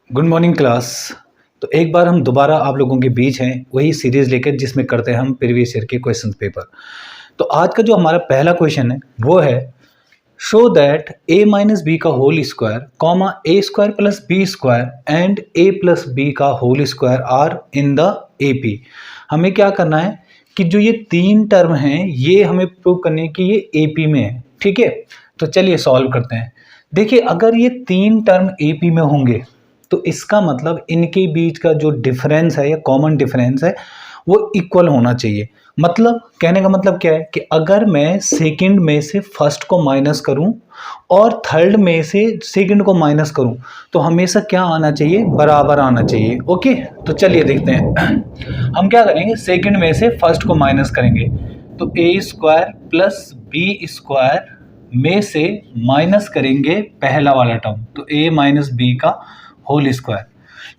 Good morning class. तो एक बार हम दोबारा आप लोगों के बीच हैं वही सीरीज़ लेकर जिसमें करते हैं हम प्रीवियस ईयर के क्वेश्चन पेपर। तो आज का जो हमारा पहला क्वेश्चन है वो है show that a minus B का whole square comma A square plus B square and a plus B का whole square are in the AP। हमें क्या करना है कि जो ये तीन टर्म हैं ये हमें प्रूव करने हैं कि ये AP में है। ठीक है, तो चलिए सॉल्व करते हैं। देखिए, अगर ये तीन टर्म AP में होंगे तो इसका मतलब इनके बीच का जो डिफरेंस है या कॉमन डिफरेंस है वो इक्वल होना चाहिए। मतलब कहने का मतलब क्या है कि अगर मैं सेकंड में से फर्स्ट को माइनस करूं और थर्ड में से सेकंड को माइनस करूं तो हमेशा क्या आना चाहिए, बराबर आना चाहिए। ओके, तो चलिए देखते हैं। हम क्या करेंगे, सेकंड में से फर्स्ट को माइनस करेंगे तो a square plus B square में से माइनस करेंगे पहला वाला टर्म, तो ए माइनस बी का होल स्क्वायर।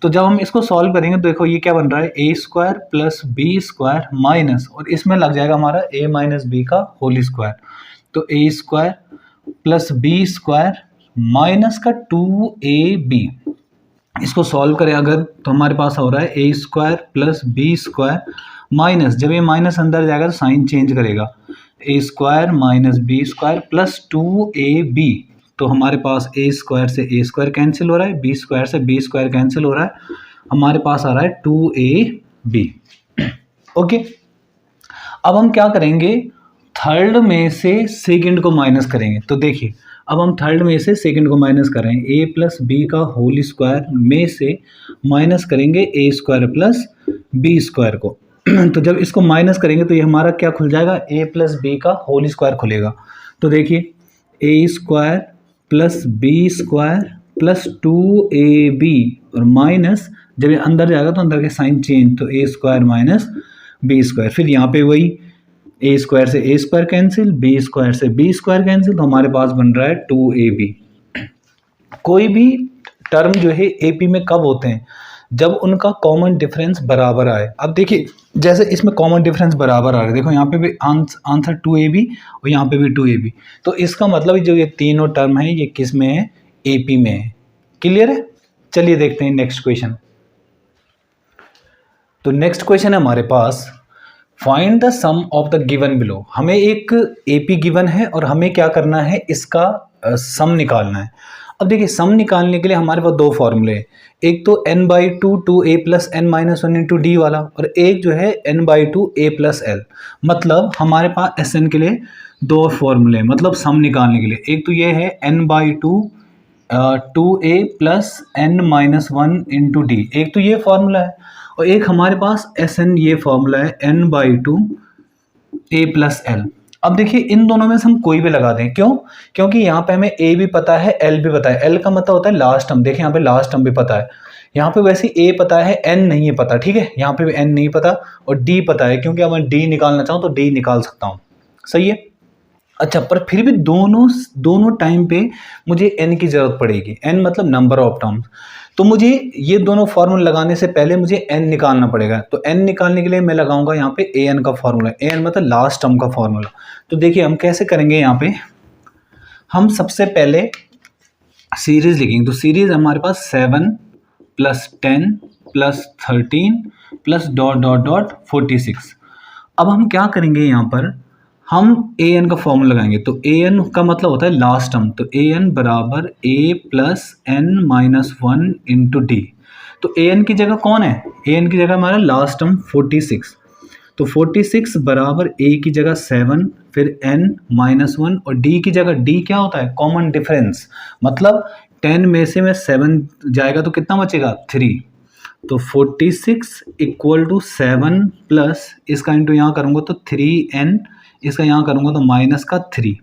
तो जब हम इसको सॉल्व करेंगे तो देखो ये क्या बन रहा है, a square plus B square minus, और इसमें लग जाएगा हमारा ए माइनस बी का होल स्क्वायर। तो a square plus B square minus का 2ab। इसको सॉल्व करें अगर तो हमारे पास हो रहा है a square plus B square minus, जब ये माइनस अंदर जाएगा तो साइन चेंज करेगा, a square minus b square plus 2ab। तो हमारे पास ए स्क्वायर से ए स्क्वायर कैंसिल हो रहा है, बी स्क्वायर से बी स्क्वायर कैंसिल हो रहा है, हमारे पास आ रहा है 2ab। ओके, अब हम क्या करेंगे, थर्ड में से सेकंड को माइनस करेंगे। तो देखिए, अब हम थर्ड में से सेकंड को माइनस कर रहे हैं, ए प्लस बी का होल स्क्वायर में से माइनस करेंगे ए स्क्वायर प्लस बी स्क्वायर को। तो जब इसको माइनस करेंगे तो ये हमारा क्या खुल जाएगा, ए प्लस बी का होल स्क्वायर खुलेगा। तो देखिए, a square plus B square plus 2ab और माइनस, जब ये अंदर जाएगा तो अंदर के साइन चेंज, तो a square minus b square. फिर यहाँ पे वही ए स्क्वायर से ए स्क्वायर कैंसिल, बी स्क्वायर से बी स्क्वायर कैंसिल, तो हमारे पास बन रहा है 2ab। कोई भी टर्म जो है AP में कब होते हैं, जब उनका कॉमन डिफरेंस बराबर आए। अब देखिए, जैसे इसमें कॉमन डिफरेंस बराबर आ रहा है, देखो यहाँ पे भी आंसर 2ab और यहाँ पे भी 2ab। तो इसका मतलब जो ये तीनों टर्म है ये किस में है, AP में है। क्लियर है? चलिए देखते हैं नेक्स्ट क्वेश्चन। तो नेक्स्ट क्वेश्चन है हमारे पास, find the sum of the given below. हमें एक AP गिवन है और हमें क्या करना है, इसका सम निकालना है। अब देखिए, सम निकालने के लिए हमारे पास दो फॉर्मूले हैं, एक तो n/2 2a plus n minus 1 into D वाला, और एक जो है n/2 a प्लस l। मतलब हमारे पास Sn के लिए दो फॉर्मूले हैं, मतलब सम निकालने के लिए। एक तो ये है n/2 2a plus n minus 1 into D, एक तो ये फॉर्मूला है, और एक हमारे पास Sn ये फॉर्मूला है n/2 a प्लस l। अब देखिए, इन दोनों में से हम कोई भी लगा दें, क्यों? क्योंकि यहाँ पे हमें a भी पता है, l भी पता है। l का मतलब होता है लास्ट टर्म, देखिए यहाँ पे लास्ट टर्म भी पता है। यहाँ पे वैसे a पता है, n नहीं है पता, ठीक है, यहाँ पे भी n नहीं पता, और d पता है, क्योंकि अब मैं d निकालना चाहूँ तो d निकाल सकता हूँ। सही है? अच्छा, पर फिर भी दोनों टाइम पे मुझे n की जरूरत पड़ेगी। n मतलब नंबर ऑफ टर्म्स। तो मुझे ये दोनों फॉर्मूला लगाने से पहले मुझे n निकालना पड़ेगा। तो n निकालने के लिए मैं लगाऊंगा यहाँ पे an का फॉर्मूला, an मतलब लास्ट टर्म का फॉर्मूला। तो देखिए हम कैसे करेंगे, यहाँ पे हम सबसे पहले सीरीज लिखेंगे। तो सीरीज हमारे पास 7 plus 10 plus 13 plus dot dot dot 46। अब हम क्या करेंगे, यहाँ पर हम an का फॉर्मूला लगाएंगे। तो an का मतलब होता है लास्ट टर्म, तो an बराबर a plus n minus 1 into D. तो an की जगह कौन है, an की जगह हमारा लास्ट टर्म 46। तो 46 बराबर a की जगह 7, फिर n माइनस 1, और d की जगह, d क्या होता है, कॉमन डिफरेंस। मतलब 10 में से मैं 7 जाएगा तो कितना बचेगा, 3। तो 46 इक्वल टू 7 प्लस इसका इंटू यहाँ करूँगा तो 3n, इसका यहाँ करूँगा तो माइनस का 3।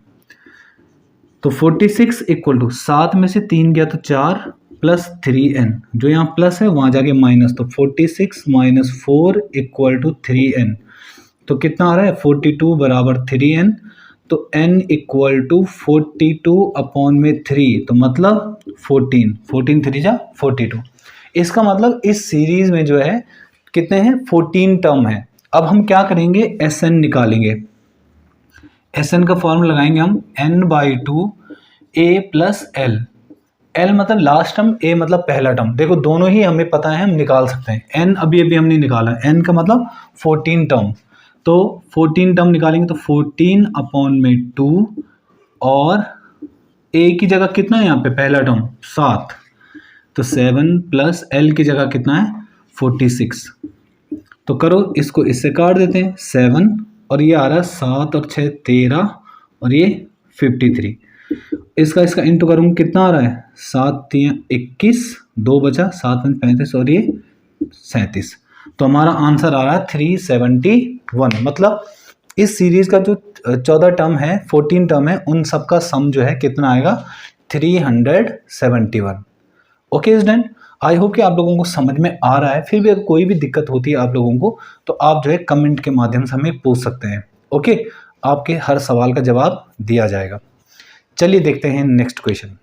तो 46 इक्वल टू 7 में से 3 गया तो 4 प्लस 3n, जो यहाँ प्लस है वहाँ जाके माइनस, तो 46 माइनस 4 इक्वल टू 3n। तो कितना आ रहा है, 42 बराबर 3n। तो n इक्वल टू 42 अपॉन में 3, तो मतलब 14 3 जा 42। इसका मतलब इस सीरीज में जो है कितने हैं, 14 टर्म है। अब हम क्या करेंगे, Sn निकालेंगे। Sn का फॉर्मूला लगाएंगे हम n/2 a plus l। L मतलब लास्ट टर्म, ए मतलब पहला टर्म। देखो दोनों ही हमें पता है, हम निकाल सकते हैं। एन अभी अभी हमने निकाला, एन का मतलब 14 टर्म, तो 14 टर्म निकालेंगे तो 14 अपॉन में 2, और ए की जगह कितना है यहाँ पे पहला टर्म 7, तो 7 प्लस एल की जगह कितना है 46। तो करो इसको, इससे काट देते हैं 7, और ये आ रहा है 7 और 6 13, और ये 53। इसका इंटू करूँगा कितना आ रहा है 7 3 21, 2 बचा, 7 5 35, और ये 37। तो हमारा आंसर आ रहा है 371। मतलब इस सीरीज का जो 14 टर्म है, 14 टर्म है, उन सब का सम जो है कितना आएगा 371। ओके स्टूडेंट, आई होप कि आप लोगों को समझ में आ रहा है। फिर भी अगर कोई भी दिक्कत होती है आप लोगों को, तो आप जो है कमेंट के माध्यम से हमें पूछ सकते हैं। ओके, आपके हर सवाल का जवाब दिया जाएगा। चलिए देखते हैं नेक्स्ट क्वेश्चन।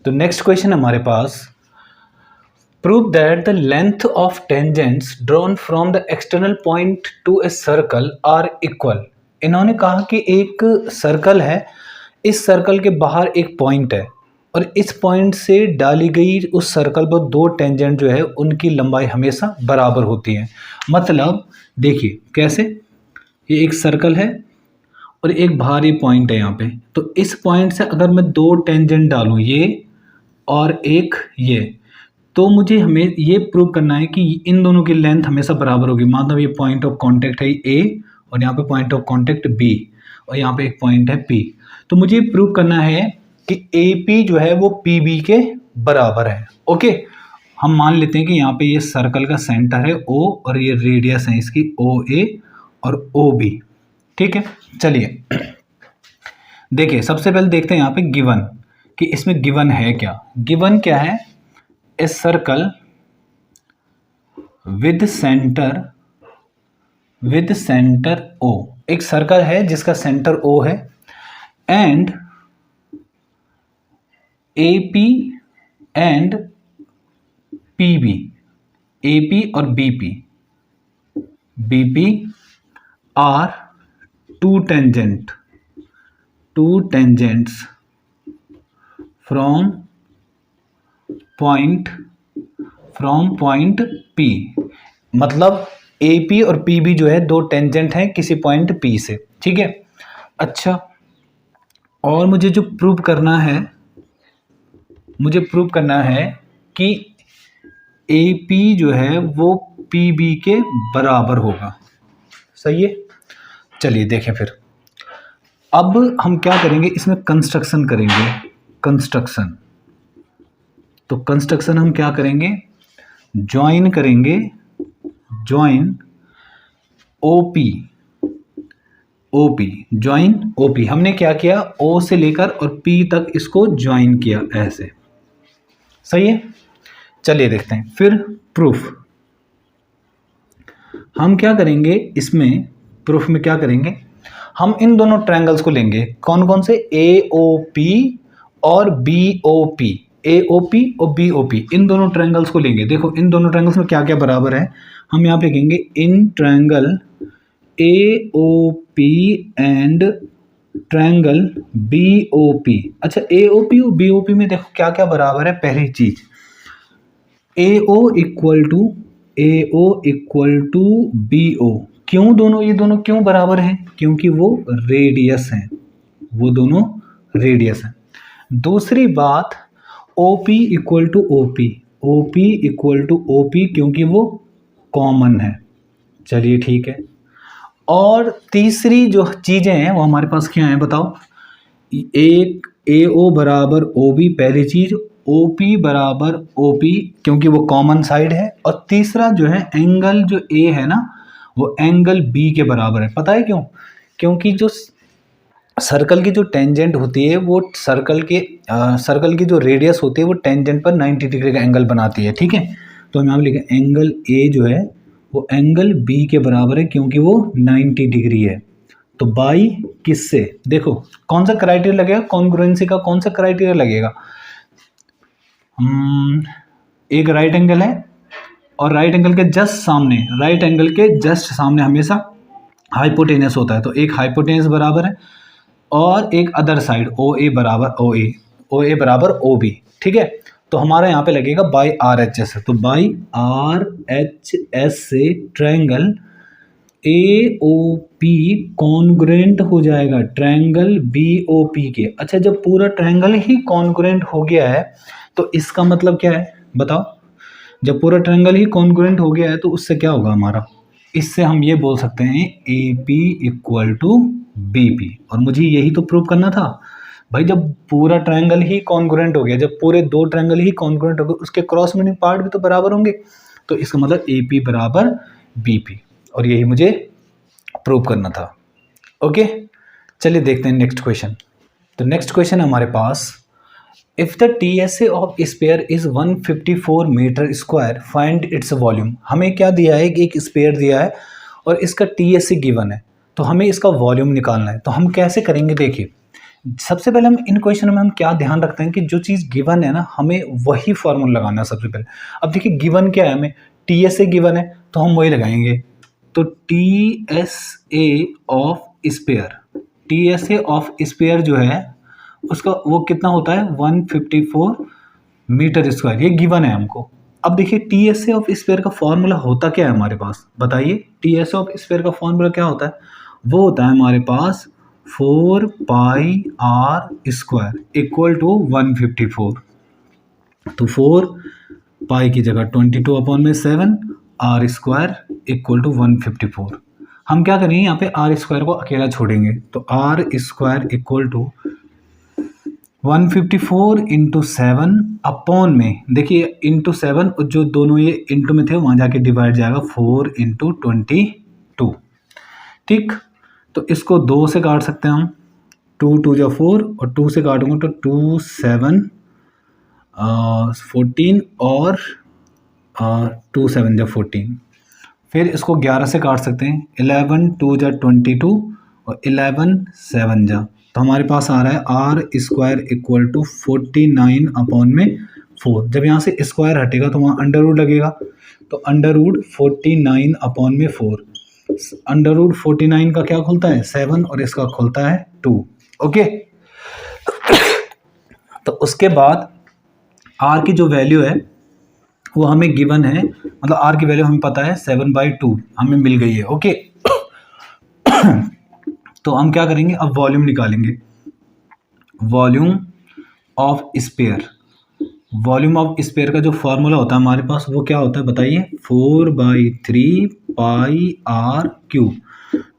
तो नेक्स्ट क्वेश्चन हमारे पास, prove that the length of tangents drawn from the external point to a circle are equal. इन्होंने कहा कि एक सर्कल है, इस सर्कल के बाहर एक पॉइंट है, और इस पॉइंट से डाली गई उस सर्कल पर दो टेंजेंट जो है उनकी लंबाई हमेशा बराबर होती है। मतलब देखिए कैसे, ये एक सर्कल है और एक बाहर ये पॉइंट है यहाँ पे, तो इस पॉइंट से अगर मैं दो टेंजेंट डालूँ, ये और एक ये, तो मुझे हमें ये प्रूव करना है कि इन दोनों की लेंथ हमेशा बराबर होगी। मतलब ये पॉइंट ऑफ कांटेक्ट है ए, और यहाँ पे पॉइंट ऑफ कांटेक्ट बी, और यहाँ पे एक पॉइंट है पी। तो मुझे प्रूव करना है कि ए पी जो है वो पी बी के बराबर है। ओके, हम मान लेते हैं कि यहाँ पे ये सर्कल का सेंटर है ओ, और ये रेडियस है इसकी ओ ए और ओ बी। ठीक है, चलिए देखिए सबसे पहले देखते हैं यहाँ पे गिवन, कि इसमें गिवन है क्या। गिवन क्या है, a circle with centre O, एक सर्कल है जिसका सेंटर ओ है, and A P and P B, A P और B P are two tangents from point P. मतलब ए पी और पी बी जो है दो टेंजेंट हैं किसी पॉइंट पी से। ठीक है, अच्छा, और मुझे जो प्रूव करना है कि ए पी जो है वो पी बी के बराबर होगा। सही है, चलिए देखें फिर। अब हम क्या करेंगे, इसमें कंस्ट्रक्शन करेंगे। तो कंस्ट्रक्शन हम क्या करेंगे, ज्वाइन करेंगे, ज्वाइन ज्वाइन ओपी। हमने क्या किया, ओ से लेकर और पी तक इसको ज्वाइन किया ऐसे। सही है, चलिए देखते हैं फिर प्रूफ। हम क्या करेंगे इसमें, प्रूफ में क्या करेंगे, हम इन दोनों ट्रायंगल्स को लेंगे। कौन कौन से, ए ओ पी और बी ओ पी। ए ओ पी और बी ओ पी, इन दोनों ट्रायंगल्स को लेंगे। देखो इन दोनों ट्रायंगल्स में क्या क्या बराबर है, हम यहाँ पे लिखेंगे in triangle A O P and triangle B O P. अच्छा, ए ओ पी और बी ओ पी में देखो क्या क्या बराबर है। पहली चीज, A O equal to B O. क्यों ये दोनों क्यों बराबर हैं, क्योंकि वो रेडियस हैं, वो दोनों रेडियस हैं। दूसरी बात, O P equal to O P, क्योंकि वो कॉमन है। चलिए ठीक है, और तीसरी जो चीज़ें हैं वो हमारे पास क्या हैं बताओ। एक ए ओ बराबर ओ बी, पहली चीज़, ओ पी बराबर ओ पी क्योंकि वो कॉमन साइड है, और तीसरा जो है एंगल जो ए है ना वो एंगल बी के बराबर है। पता है क्यों, क्योंकि जो सर्कल की जो टेंजेंट होती है वो सर्कल की जो रेडियस होती है वो टेंजेंट पर 90 डिग्री का एंगल बनाती है। ठीक है, तो हम यहाँ लिखें एंगल ए जो है वो एंगल बी के बराबर है क्योंकि वो 90 डिग्री है। तो बाई किससे, देखो कौन सा क्राइटेरिया लगेगा, कॉन्ग्रुएंसी का कौन सा क्राइटेरिया लगेगा। एक राइट एंगल है और राइट एंगल के जस्ट सामने हमेशा हाइपोटेनस होता है, तो एक हाइपोटेनस बराबर है और एक अदर साइड ओ ए बराबर ओ ए बराबर ओ बी। ठीक है। तो हमारा यहाँ पे लगेगा बाई आर एच एस, तो बाई आर एच एस से triangle A O P congruent हो जाएगा ट्रायंगल बी ओ पी के। अच्छा, जब पूरा ट्रायंगल ही कॉन्ग्रुएंट हो गया है तो इसका मतलब क्या है बताओ? जब पूरा ट्रायंगल ही कॉन्ग्रुएंट हो गया है तो उससे क्या होगा हमारा? इससे हम ये बोल सकते हैं A P equal to B P. और मुझे यही तो प्रूव करना था भाई, जब पूरा ट्रायंगल ही कॉन्ग्रुएंट हो गया, जब पूरे दो ट्रायंगल ही कॉन्ग्रुएंट हो गए, उसके क्रॉस मीनिंग पार्ट भी तो बराबर होंगे, तो इसका मतलब ए पी बराबर बी पी, और यही मुझे प्रूव करना था। ओके, चलिए देखते हैं नेक्स्ट क्वेश्चन। तो नेक्स्ट क्वेश्चन हमारे पास, if the T S A of sphere is 154 metre square find its volume. हमें क्या दिया है, एक स्पेयर दिया है और इसका टी एस ए गिवन है, तो हमें इसका वॉल्यूम निकालना है। तो हम कैसे करेंगे? देखिए, सबसे पहले हम इन क्वेश्चन में हम क्या ध्यान रखते हैं कि जो चीज़ गिवन है ना, हमें वही फॉर्मूला लगाना है सबसे पहले। अब देखिए गिवन क्या है, हमें टी एस ए गिवन है तो हम वही लगाएंगे। तो T S A of sphere, T S A of sphere जो है उसका वो कितना होता है 154 मीटर स्क्वायर, ये गिवन है हमको। अब देखिए T S A of sphere का फॉर्मूला होता क्या है हमारे पास, बताइए। T S A of sphere का फॉर्मूला क्या होता है? वो होता है हमारे पास 4 pi r square equal to 154। तो 4 पाई की जगह 22/7 आर स्क्वायर इक्वल टू 154। हम क्या करेंगे यहाँ पे आर स्क्वायर को अकेला छोड़ेंगे, तो r square equal to 154 into 7 upon में, देखिए इंटू 7, जो दोनों ये इंटू में थे वहाँ जाके डिवाइड जाएगा 4 इंटू 22। ठीक, तो इसको 2 से काट सकते हैं हम, 2 2 जा 4 और 2 से काटूंगा तो 2 7 14 और 2 7 जा 14। फिर इसको 11 से काट सकते हैं, 11 2 जा 22 और 11 7 जा, तो हमारे पास आ रहा है r square equal to 49 upon में 4। जब यहाँ से स्क्वायर हटेगा तो वहाँ अंडर रूट लगेगा, तो अंडर रूट 49 अपॉन में 4। अंडर रूट 49 का क्या खुलता है 7 और इसका खुलता है 2। ओके, तो उसके बाद आर की जो वैल्यू है वो हमें गिवन है, मतलब आर की वैल्यू हमें पता है 7/2 हमें मिल गई है। ओके, तो हम क्या करेंगे, अब वॉल्यूम निकालेंगे। Volume of sphere, volume of sphere का जो फॉर्मूला होता है हमारे पास वो क्या होता है बताइए, 4/3 पाई आर क्यूब।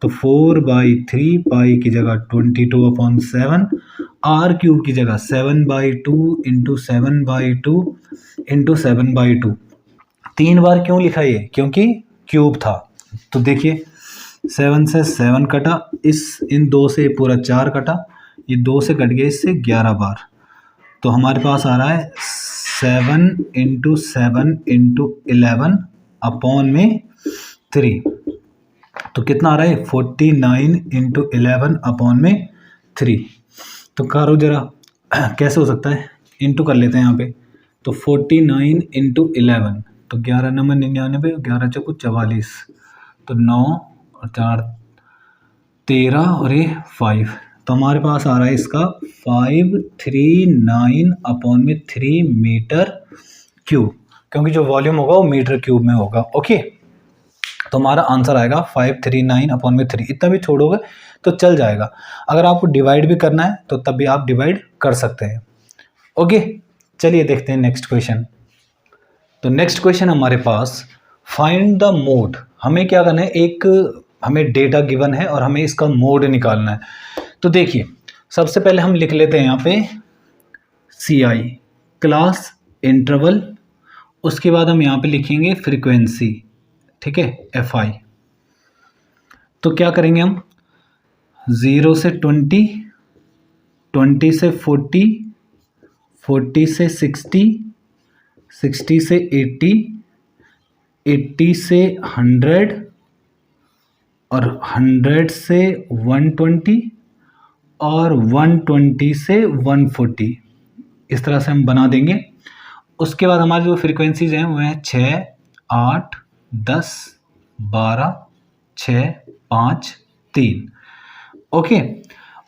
तो 4/3 पाई की जगह 22/7, आर क्यूब की जगह 7/2 इंटू 7/2 इंटू 7/2। 3 बार क्यों लिखा ये, क्योंकि क्यूब था। तो देखिए 7 से 7 कटा, इन 2 से पूरा 4 कटा, ये 2 से कट गया इससे 11 बार, तो हमारे पास आ रहा है 7 इंटू 7 इंटू 11 अपॉन में 3। तो कितना आ रहा है 49 इंटू 11 अपॉन में 3। तो करो जरा कैसे हो सकता है, इंटू कर लेते हैं यहाँ पे। तो 49 इंटू 11, तो 11 नंबर 99, 11 चौको 44, तो 9 और 4 13 और ये 5, तो हमारे पास आ रहा है इसका 539 अपॉन में 3 मीटर क्यूब, क्योंकि जो वॉल्यूम होगा वो मीटर क्यूब में होगा। ओके, तो हमारा आंसर आएगा 539 अपॉन में 3। इतना भी छोड़ोगे तो चल जाएगा, अगर आपको डिवाइड भी करना है तो तब भी आप डिवाइड कर सकते हैं। ओके, चलिए देखते हैं नेक्स्ट क्वेश्चन। तो नेक्स्ट क्वेश्चन हमारे पास, फाइंड द मोड। हमें क्या करना है, एक हमें डेटा गिवन है और हमें इसका मोड निकालना है। तो देखिए सबसे पहले हम लिख लेते हैं यहाँ पे CI क्लास इंटरवल, उसके बाद हम यहाँ पे लिखेंगे फ्रीक्वेंसी, ठीक है, FI। तो क्या करेंगे हम, 0 से 20, 20 से 40, 40 से 60, 60 से 80, 80 से 100 और 100 से 120 और 120 से 140, इस तरह से हम बना देंगे। उसके बाद हमारी जो फ्रीक्वेंसीज हैं वो हैं 6, 8, 10, 12, 6, 5, 3। ओके,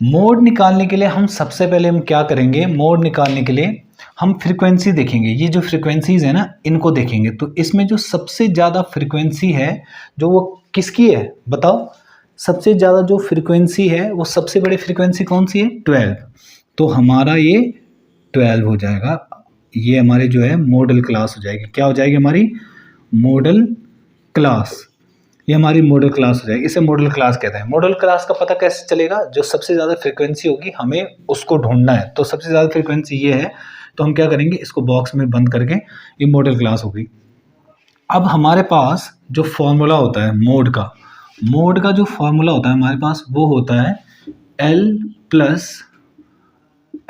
मोड निकालने के लिए हम सबसे पहले हम क्या करेंगे, मोड निकालने के लिए हम फ्रीक्वेंसी देखेंगे, ये जो फ्रीक्वेंसीज है ना इनको देखेंगे। तो इसमें जो सबसे ज़्यादा फ्रीक्वेंसी है जो वो किसकी है बताओ? सबसे ज़्यादा जो फ्रीक्वेंसी है वो सबसे बड़ी फ्रीक्वेंसी कौन सी है? 12। तो हमारा ये 12 हो जाएगा। ये हमारे जो है मॉडल क्लास हो जाएगी। क्या हो जाएगी हमारी? Model class. ये हमारी मॉडल क्लास हो जाएगी। इसे मॉडल क्लास कहते हैं। मॉडल क्लास का पता कैसे चलेगा? जो सबसे ज़्यादा फ्रीक्वेंसी होगी हमें उसको ढूंढना है। तो सबसे ज़्यादा फ्रीक्वेंसी ये है, तो हम क्या करेंगे, इसको बॉक्स में बंद करके ये मॉडल क्लास होगी। अब हमारे पास जो फॉर्मूला होता है मोड का जो फॉर्मूला होता है हमारे पास वो होता है L plus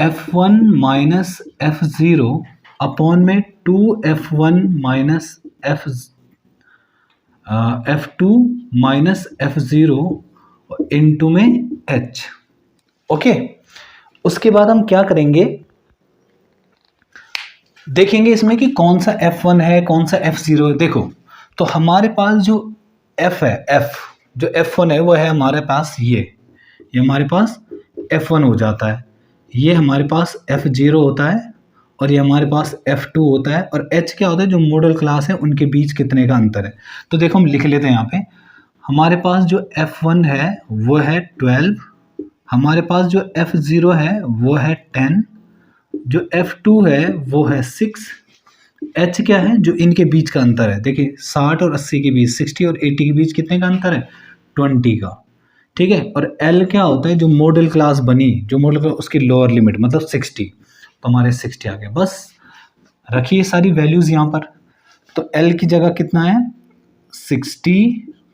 F1 minus F0 upon में 2F1 minus F2 minus F0 into में H। ओके, उसके बाद हम क्या करेंगे, देखेंगे इसमें कि कौन सा F1 है कौन सा F0 है। देखो तो हमारे पास जो F है, जो F1 है वो है हमारे पास ये हमारे पास F1 हो जाता है। ये हमारे पास F0 होता है और ये हमारे पास F2 होता है। और H क्या होता है? जो मॉडल क्लास है उनके बीच कितने का अंतर है। तो देखो हम लिख लेते हैं यहाँ पे। हमारे पास जो F1 है वो है 12, हमारे पास जो F0 है वो है 10, जो F2 है वो है 6, H क्या है? जो इनके बीच का अंतर है। देखिए 60 और 80 के बीच, 60 और 80 के बीच कितने का अंतर है? 20 का। ठीक है। और L क्या होता है? जो मॉडल क्लास बनी, जो मॉडल क्लास उसकी लोअर लिमिट मतलब 60। तो हमारे 60 आ गए। बस रखिए सारी वैल्यूज़ यहाँ पर। तो L की जगह कितना है? 60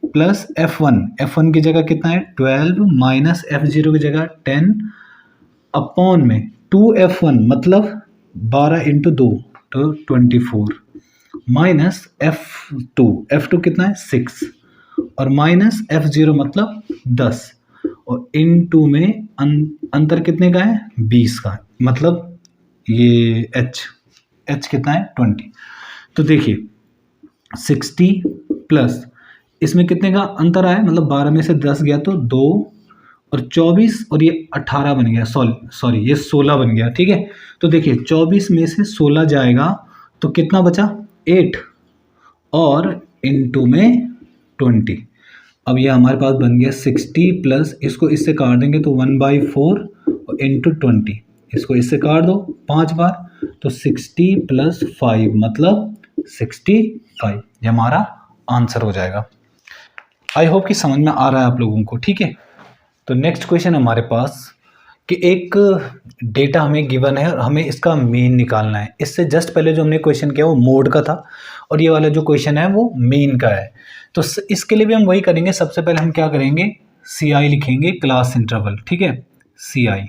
प्लस F1 की जगह कितना है? 12 माइनस F0 की जगह 10 अपॉन में 2F1 मतलब 12 इंटू 2 तो 24 माइनस F2 कितना है? 6 और माइनस F0 मतलब 10 और इनटू में अंतर कितने का है? 20 का। मतलब ये H कितना है? 20। तो देखिए 60 प्लस इसमें कितने का अंतर आया? मतलब 12 में से 10 गया तो 2 और 24 और ये 18 बन गया। सॉरी ये 16 बन गया। ठीक है। तो देखिए 24 में से 16 जाएगा तो कितना बचा? 8 और इनटू में 20। अब ये हमारे पास बन गया 60 प्लस, इसको इससे काट देंगे तो 1/4 और इंटू 20, इसको इससे काट दो 5 बार तो 60 प्लस 5 मतलब 65। ये हमारा आंसर हो जाएगा। आई होप कि समझ में आ रहा है आप लोगों को। ठीक है। तो नेक्स्ट क्वेश्चन हमारे पास कि एक डेटा हमें गिवन है और हमें इसका मीन निकालना है। इससे जस्ट पहले जो हमने क्वेश्चन किया वो मोड का था और ये वाला जो क्वेश्चन है वो मीन का है। तो इसके लिए भी हम वही करेंगे। सबसे पहले हम क्या करेंगे? CI लिखेंगे, क्लास इंटरवल। ठीक है, CI।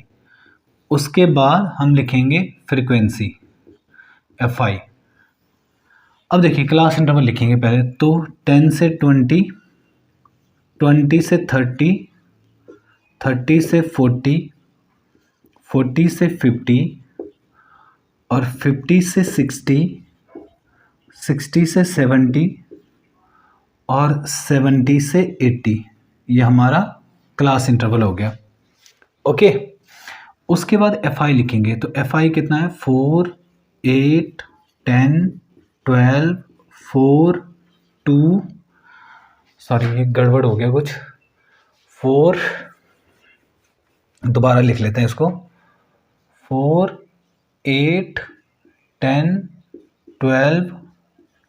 उसके बाद हम लिखेंगे फ्रीक्वेंसी FI। अब देखिए क्लास इंटरवल लिखेंगे पहले तो 10 से 20, 20 से 30, 30 से 40, 40 से 50 और 50 से 60, 60 से 70 और 70 से 80। ये हमारा क्लास इंटरवल हो गया। ओके। उसके बाद FI लिखेंगे तो FI कितना है? 4, 8, 10, 12, 4, 2, सॉरी ये गड़बड़ हो गया कुछ, 4, दोबारा लिख लेते हैं इसको, 4, 8, 10, 12,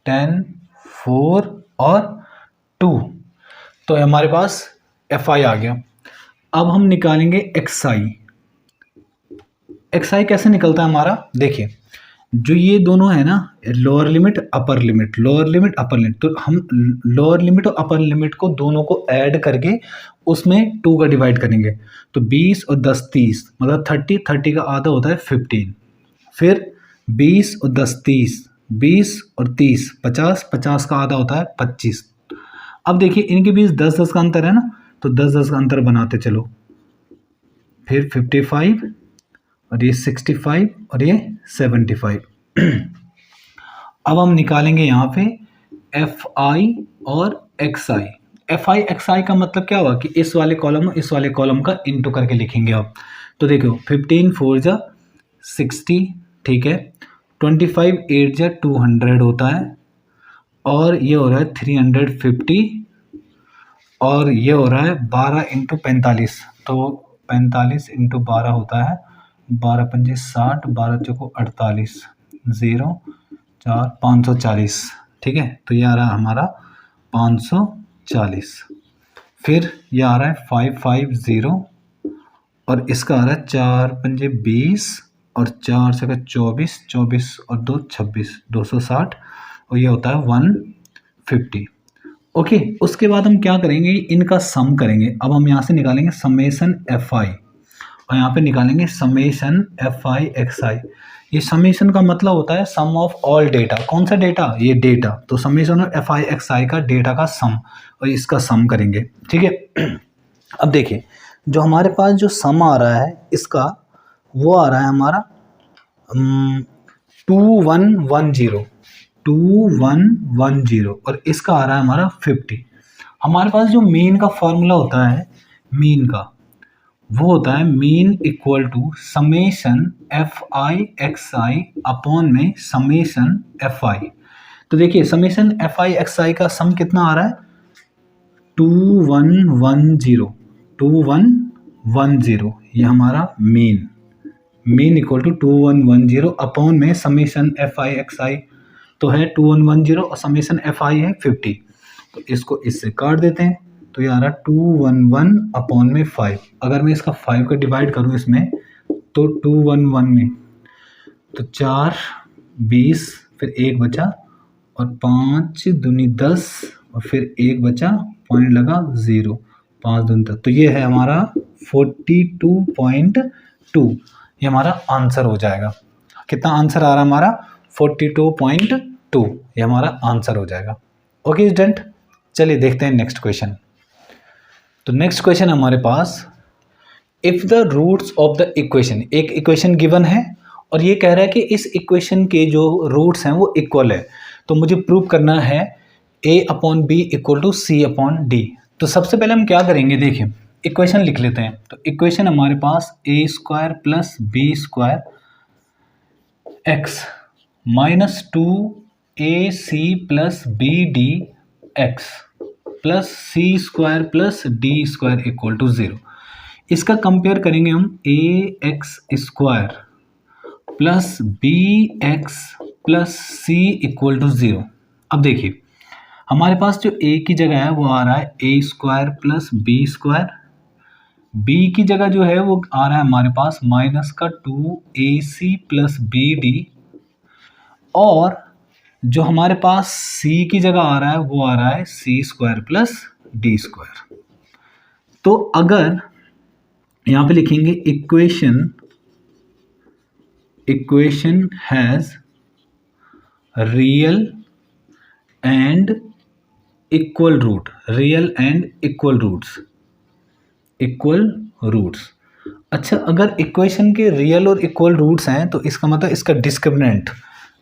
10, 4 और 2। तो हमारे पास FI आ गया। अब हम निकालेंगे XI कैसे निकलता है हमारा? देखिए जो ये दोनों है ना, lower limit upper limit, lower limit upper limit, तो हम लोअर लिमिट और अपर लिमिट को दोनों को ऐड करके उसमें 2 का डिवाइड करेंगे। तो 20 और 10 30 मतलब 30, 30 का आधा होता है 15। फिर 20 और 10 30, 20 और 30 50, 50 का आधा होता है 25। अब देखिए इनके बीच 10-10 का अंतर है ना, तो 10-10 का अंतर बनाते चलो। फिर 55 और ये 65 और ये 75। अब हम निकालेंगे यहाँ पे FI और XI। FI XI का मतलब क्या हुआ कि इस वाले कॉलम और इस वाले कॉलम का इंटू करके लिखेंगे अब। तो देखो 15 4 जा 60, ठीक है। 25 8 जा 200 होता है, और ये हो रहा है 350, और ये हो रहा है 12 इंटू 45, तो 45 इंटू 12 होता है 12 पंजे 60, 12 चौको 48, 0 4 540, ठीक है। तो ये आ रहा है हमारा 540। फिर ये आ रहा है 550, और इसका आ रहा है 4 पंजे 20, और 4 से 24, 24 और 2 26, 260, और ये होता है 150। ओके, उसके बाद हम क्या करेंगे, इनका सम करेंगे। अब हम यहाँ से निकालेंगे समेशन एफ आई, और यहाँ पे निकालेंगे समेशन एफ आई एक्स आई। ये समेशन का मतलब होता है सम ऑफ ऑल डेटा। कौन सा डेटा? ये डेटा। तो summation of f I x आई का डेटा का सम, और इसका सम करेंगे, ठीक है। अब देखिए, जो हमारे पास जो सम आ रहा है इसका, वो आ रहा है हमारा 2110, 2110, और इसका आ रहा है हमारा 50। हमारे पास जो मीन का फॉर्मूला होता है, मीन का, वो होता है mean equal to summation F I x I upon में समेशन एफ आई। तो देखिए, समेशन एफ आई एक्स आई का सम कितना आ रहा है? 2110, 2110, ये हमारा मीन इक्वल टू 2110 अपॉन में समेशन एफ आई एक्स आई, तो है 2110, और समेशन एफ आई है 50। तो इसको इससे काट देते हैं, तो ये आ रहा 211 अपॉन में 5। अगर मैं इसका 5 को डिवाइड करूँ इसमें, तो 211 में तो 4 20, फिर 1 बचा, और 5 दूनी 10, और फिर 1 बचा, पॉइंट लगा 0, 5 दूनी 10। तो ये है हमारा 42.2, ये हमारा आंसर हो जाएगा। कितना आंसर आ रहा है हमारा? 42.2, ये हमारा आंसर हो जाएगा। ओके स्टूडेंट, चलिए देखते हैं नेक्स्ट क्वेश्चन। तो नेक्स्ट क्वेश्चन हमारे पास, if the roots of the equation, एक इक्वेशन गिवन है और ये कह रहा है कि इस इक्वेशन के जो रूट्स हैं वो इक्वल है, तो मुझे प्रूव करना है a upon B equal to C upon D. तो सबसे पहले हम क्या करेंगे, देखिए इक्वेशन लिख लेते हैं। तो इक्वेशन हमारे पास a square plus B square x minus 2ac plus B d x plus c square plus D square equal to 0। इसका कंपेयर करेंगे हम a x square plus b x plus c equal to 0। अब देखिए, हमारे पास जो a की जगह है वो आ रहा है a square plus B square, b की जगह जो है वो आ रहा है हमारे पास माइनस का 2ac प्लस बी डी, और जो हमारे पास c की जगह आ रहा है वो आ रहा है C square plus D square. तो अगर यहाँ पे लिखेंगे equation has real and equal root, real and equal roots. अच्छा, अगर इक्वेशन के रियल और इक्वल रूट्स हैं तो इसका मतलब इसका डिस्क्रिमिनेंट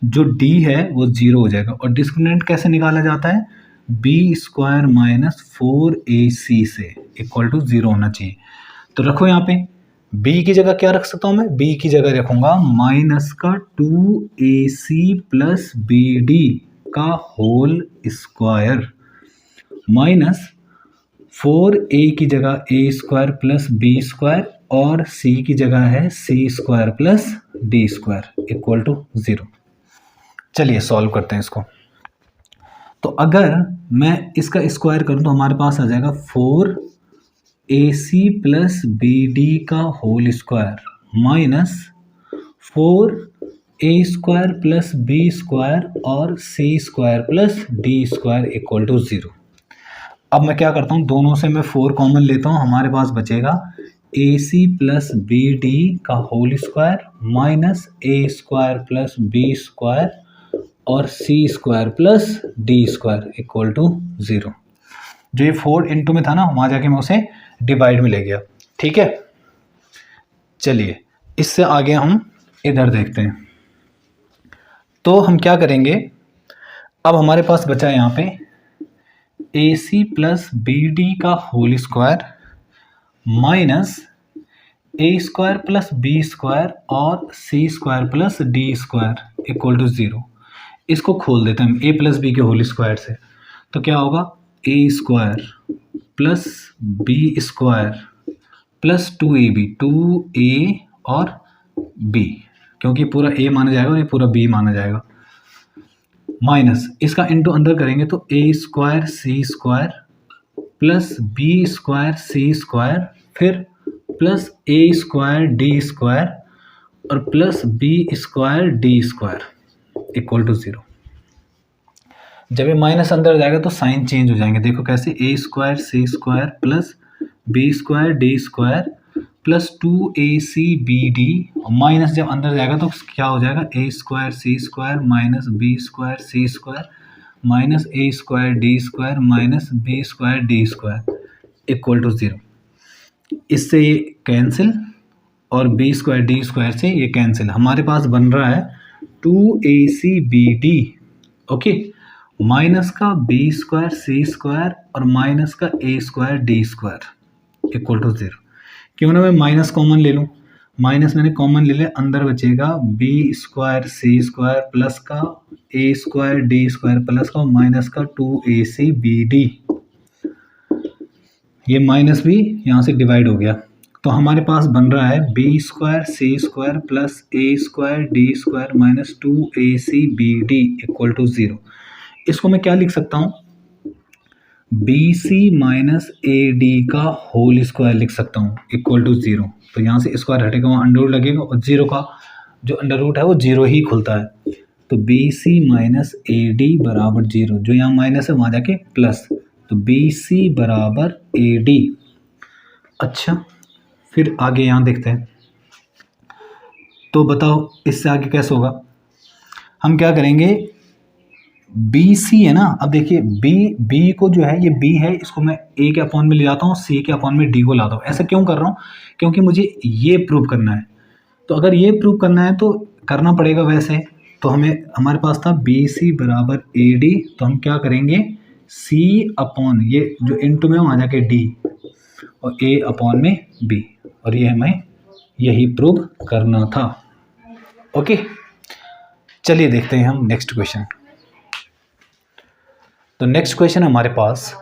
जो d है वो 0 हो जाएगा। और डिस्क्रिमिनेंट कैसे निकाला जाता है? बी स्क्वायर माइनस 4ac से इक्वल टू 0 होना चाहिए। तो रखो यहाँ पे b की जगह क्या रख सकता हूँ मैं? b की जगह रखूँगा माइनस का 2ac प्लस बी डी का होल स्क्वायर माइनस 4a की जगह a square plus B square, और c की जगह है c square plus D square equal to 0। चलिए सॉल्व करते हैं इसको। तो अगर मैं इसका स्क्वायर करूं तो हमारे पास आ जाएगा 4ac प्लस बी डी का whole square minus 4a square plus B square और c square plus D square equal to 0। अब मैं क्या करता हूँ, दोनों से मैं 4 कॉमन लेता हूँ, हमारे पास बचेगा ac प्लस बी डी का whole square minus a square plus B square और c square plus D square equal to 0। जो ये 4 इंटू में था ना, वहाँ जाके मैं उसे डिवाइड में ले गया, ठीक है। चलिए इससे आगे हम इधर देखते हैं। तो हम क्या करेंगे, अब हमारे पास बचा है यहाँ पे ac प्लस बी डी का whole square minus a square plus B square और c square plus D square equal to 0। इसको खोल देते हैं हम ए प्लस बी के होल स्क्वायर से, तो क्या होगा a square plus B square plus 2ab, 2a और b, क्योंकि पूरा a माना जाएगा और ये पूरा b माना जाएगा, माइनस इसका इंटू अंदर करेंगे तो a square C square plus B square C square फिर plus a square D square और plus B square D square equal to 0। जब ये माइनस अंदर जाएगा तो साइन चेंज हो जाएंगे, देखो कैसे, a square C square plus B square D square plus 2ac/bd, minus जब अंदर जाएगा तो क्या हो जाएगा, a square C square minus b square C square minus a square D square minus b square D square equal to 0। इससे ये cancel और बी स्क्वायर डी स्क्वायर से ये कैंसिल, हमारे पास बन रहा है 2ac/bd, ओके, माइनस का बी स्क्वायर सी स्क्वायर और माइनस का a square D square equal to 0। क्यों ना मैं माइनस कॉमन ले लूँ, माइनस मैंने कॉमन ले लिया, अंदर बचेगा बी स्क्वायर सी स्क्वायर प्लस का a square D square plus का माइनस का 2ac/bd, ये माइनस भी यहाँ से डिवाइड हो गया, तो हमारे पास बन रहा है B square C square plus A square D square minus 2ac/bd equal to 0। इसको मैं क्या लिख सकता हूँ, B C minus A D का होल स्क्वायर लिख सकता हूँ इक्वल टू 0। तो यहाँ से स्क्वायर हटेगा, वहाँ अंडर रूट लगेगा और 0 का जो अंडर रूट है वो 0 ही खुलता है, तो B C minus A D बराबर 0, जो यहाँ माइनस है वहाँ जाके प्लस, तो बी सी बराबर ए डी। अच्छा, फिर आगे यहाँ देखते हैं, तो बताओ इससे आगे कैसे होगा, हम क्या करेंगे, बी सी है ना, अब देखिए बी को जो है, ये बी है, इसको मैं ए के अपॉन में ले जाता हूँ, सी के अपॉन में डी को लाता हूँ। ऐसा क्यों कर रहा हूँ, क्योंकि मुझे ये प्रूव करना है, तो अगर ये प्रूव करना है तो करना पड़ेगा वैसे, तो हमारे पास था बी सी बराबर ए डी, तो हम क्या करेंगे, सी अपॉन ये जो इंटू में वहाँ जाके डी और ए अपॉन में बी, और ये हमें यही प्रूव करना था। ओके, चलिए देखते हैं हम नेक्स्ट क्वेश्चन। तो नेक्स्ट क्वेश्चन हमारे पास,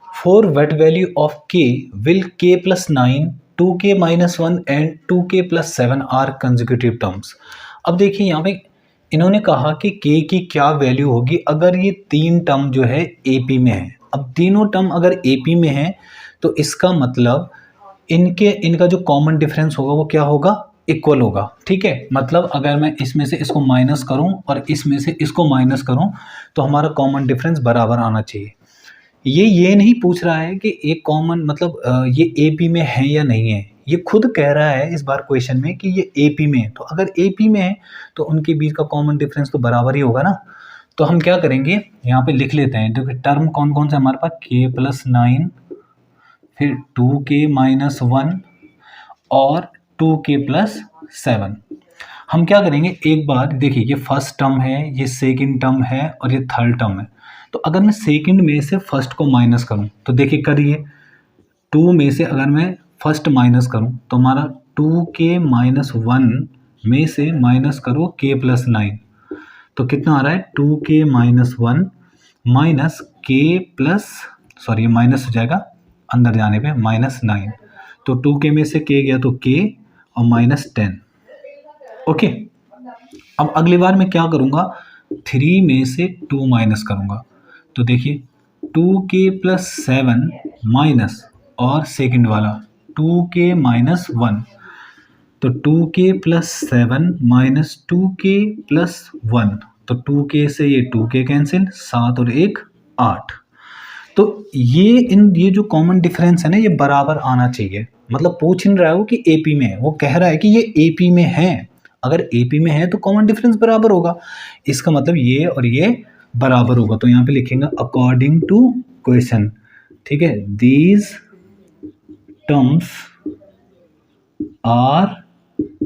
for what value of k will k plus 9, 2k minus 1 and 2k plus 7 are consecutive terms. अब देखिए यहाँ पे इन्होंने कहा कि k की क्या वैल्यू होगी अगर ये 3 टर्म जो है AP में है। अब तीनों टर्म अगर AP में है तो इसका मतलब इनका जो कॉमन डिफरेंस होगा वो क्या होगा, इक्वल होगा, ठीक है। मतलब अगर मैं इसमें से इसको माइनस करूं और इसमें से इसको माइनस करूं तो हमारा कॉमन डिफरेंस बराबर आना चाहिए। ये नहीं पूछ रहा है कि एक कॉमन मतलब ये AP में है या नहीं है, ये खुद कह रहा है इस बार क्वेश्चन में कि ये AP में है, तो अगर AP में है तो उनके बीच का कॉमन डिफरेंस तो बराबर ही होगा ना। तो हम क्या करेंगे, यहाँ पे लिख लेते हैं, देखिए टर्म कौन कौन से हमारे पास, k प्लस 9 फिर 2k माइनस 1 और 2k प्लस 7। हम क्या करेंगे, एक बार देखिए, ये फर्स्ट टर्म है, ये सेकंड टर्म है और ये थर्ड टर्म है, तो अगर मैं सेकंड में से फर्स्ट को माइनस करूं तो देखिए करिए, 2 में से अगर मैं फर्स्ट माइनस करूं तो हमारा 2k माइनस 1 में से माइनस करो k प्लस 9, तो कितना आ रहा है, 2k minus 1 minus k plus, sorry ये माइनस हो जाएगा अंदर जाने पे, माइनस 9, तो 2k में से k गया तो k और माइनस 10। ओके, अब अगली बार मैं क्या करूँगा, 3 में से 2 माइनस करूँगा, तो देखिए 2k प्लस 7 माइनस और सेकंड वाला 2k माइनस 1, तो 2k plus 7 minus 2k plus 1, तो 2k से ये 2k कैंसिल, 7 और 1 8, तो ये जो कॉमन डिफरेंस है ना ये बराबर आना चाहिए। मतलब पूछ नहीं रहा है वो कि AP में है, वो कह रहा है कि ये AP में है, अगर AP में है तो कॉमन डिफरेंस बराबर होगा, इसका मतलब ये और ये बराबर होगा। तो यहाँ पे लिखेंगे अकॉर्डिंग टू क्वेश्चन, ठीक है, these terms are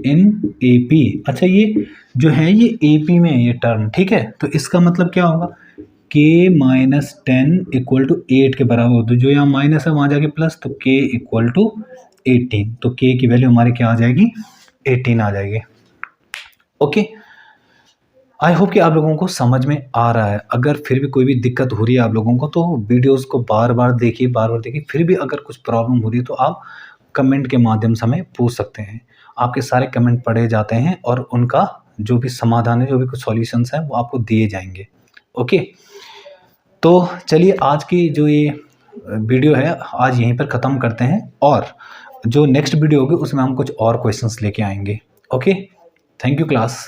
in AP। अच्छा, ये जो है ये AP में है ये टर्म, ठीक है, तो इसका मतलब क्या होगा, k माइनस 10 इक्वल टू 8 के बराबर होता है, जो यहाँ माइनस है वहाँ जाके प्लस, तो k इक्वल टू 18, तो k की वैल्यू हमारी क्या आ जाएगी, 18 आ जाएगी। ओके, आई होप कि आप लोगों को समझ में आ रहा है। अगर फिर भी कोई भी दिक्कत हो रही है आप लोगों को तो वीडियोस को बार बार देखिए। फिर भी अगर कुछ प्रॉब्लम हो रही है तो आप कमेंट के माध्यम से हमें पूछ सकते हैं। आपके सारे कमेंट पढ़े जाते हैं और उनका जो भी समाधान है, जो भी कुछ सॉल्यूशंस हैं वो आपको दिए जाएंगे। ओके, तो चलिए आज की जो ये वीडियो है आज यहीं पर ख़त्म करते हैं, और जो नेक्स्ट वीडियो होगी उसमें हम कुछ और क्वेश्चंस लेके आएंगे। Okay, thank you class.